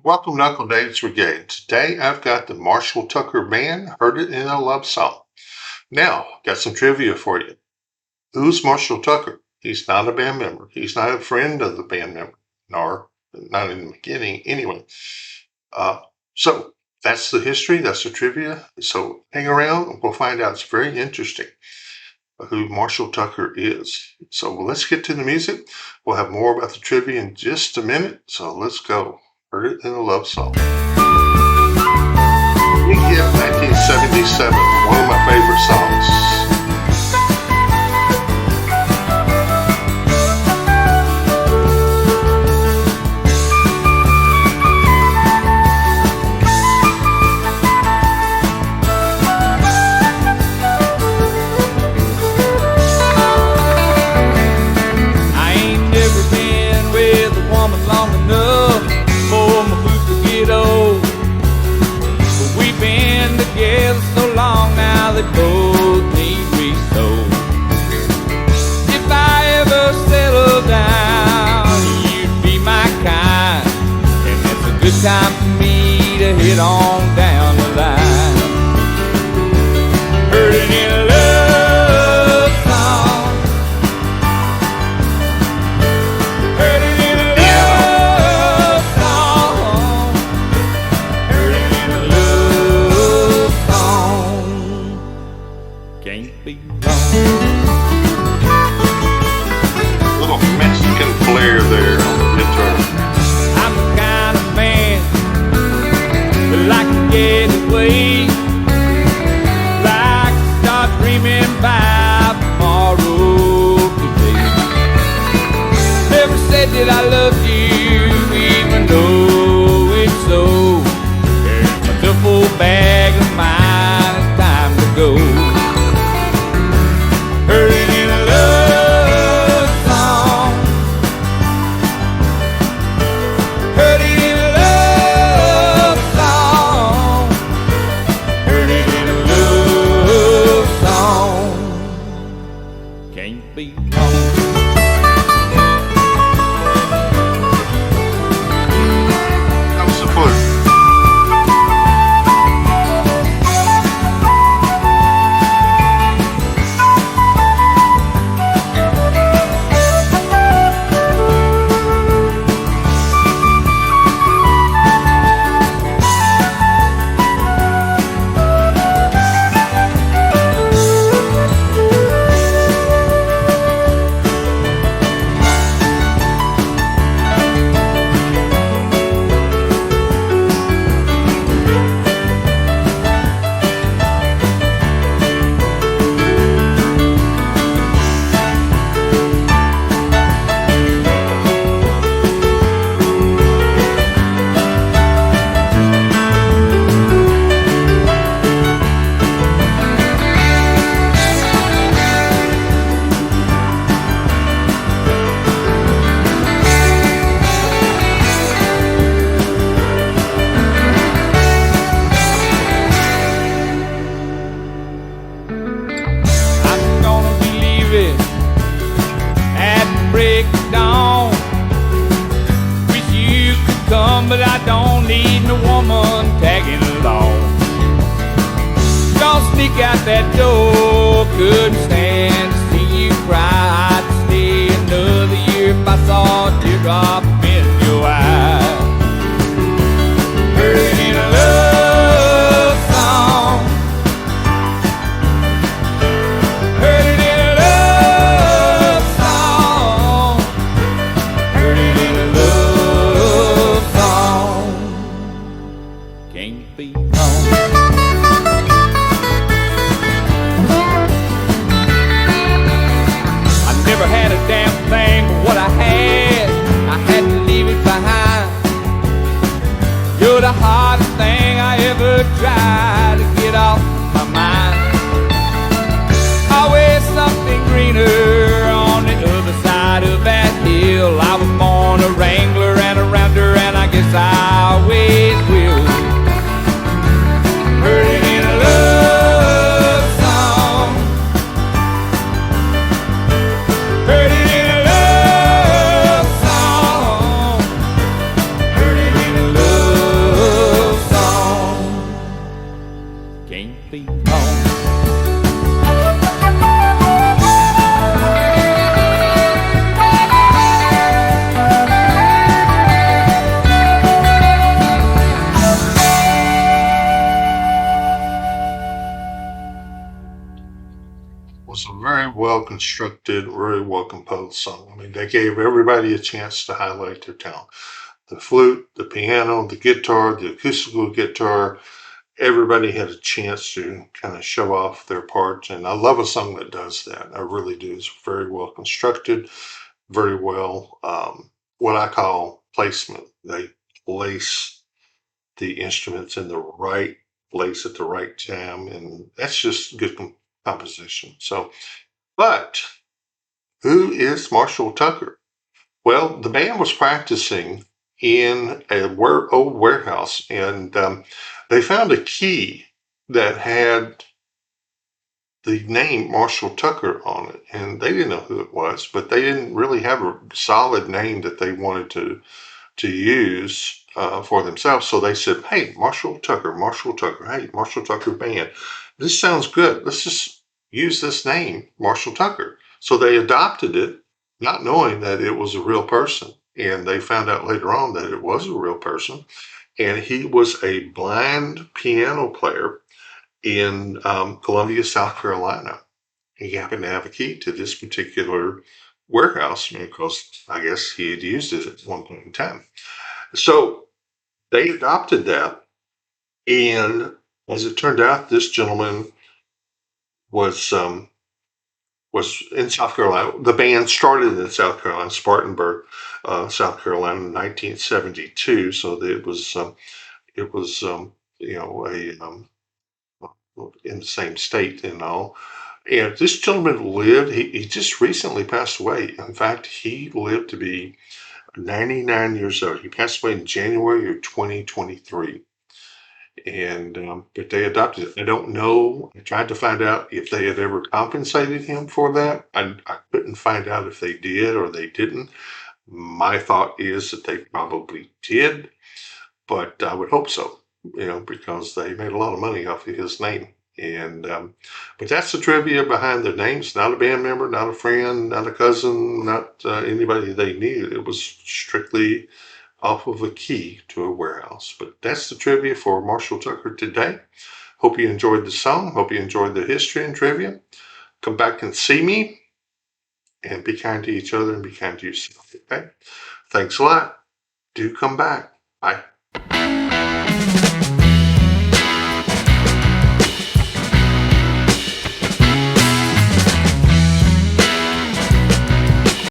Welcome to Uncle Dave's Brigade. Today I've got the Marshall Tucker Band, Heard It in a Love Song. Now, got some trivia for you. Who's Marshall Tucker? He's not a band member. He's not a friend of the band member, nor not in the beginning anyway. So that's the history, that's the trivia. So hang around and we'll find out. It's very interesting who Marshall Tucker is. So let's get to the music. We'll have more about the trivia in just a minute. So let's go. Heard It in a Love Song. We get 1977, one of my favorite songs. They both need resold. If I ever settle down, you'd be my kind, and it's a good time for me to hit on down the line. Heard it in a love song. Heard it in a love song. Heard it in a love song. Can't be wrong. Little Mexican flair there on the guitar. I'm the kind of man that like to get away, like to start dreaming by tomorrow today. Never said that I loved you, even though it's so. There's my duffel bag of mine, it's time to go. Heard it in a love song. Heard it in a love song. Heard it in a love song. Can't be wrong. Comes the flute. But I don't need no woman tagging along. Don't sneak out that door, couldn't stand to see you cry. I'd stay another year if I saw a teardrop in your eye. Heard it in a love song. Heard it in a love song. Heard it in a love song. Can't be wrong. I never had a damn thing but what I had can't be wrong. Was a very well constructed, very well composed song. I mean, they gave everybody a chance to highlight their talent. The flute, the piano, the guitar, the acoustical guitar, everybody had a chance to kind of show off their part. And I love a song that does that. I really do. It's very well constructed, very well, what I call placement. They place the instruments in the right place at the right time. And that's just good composition. So, but who is Marshall Tucker? Well, the band was practicing in a old warehouse, and they found a key that had the name Marshall Tucker on it, and they didn't know who it was, but they didn't really have a solid name that they wanted to use for themselves. So they said, "Hey, Marshall Tucker, Marshall Tucker. Hey, Marshall Tucker Band. This sounds good. Let's just use this name, Marshall Tucker." So they adopted it, not knowing that it was a real person. And they found out later on that it was a real person. And he was a blind piano player in Columbia, South Carolina. He happened to have a key to this particular warehouse because I guess he had used it at one point in time. So they adopted that. And as it turned out, this gentleman was in South Carolina. The band started in South Carolina, Spartanburg, South Carolina, in 1972. So it was in the same state and all. And this gentleman lived. He just recently passed away. In fact, he lived to be 99 years old. He passed away in January of 2023. And but they adopted it. I don't know. I tried to find out if they had ever compensated him for that. I couldn't find out if they did or they didn't. My thought is that they probably did, but I would hope so, because they made a lot of money off of his name. And but that's the trivia behind their names. Not a band member, not a friend, not a cousin, not anybody they knew. It was strictly off of a key to a warehouse. But that's the trivia for Marshall Tucker today. Hope you enjoyed the song. Hope you enjoyed the history and trivia. Come back and see me, and be kind to each other and be kind to yourself. Okay? Thanks a lot. Do come back. Bye.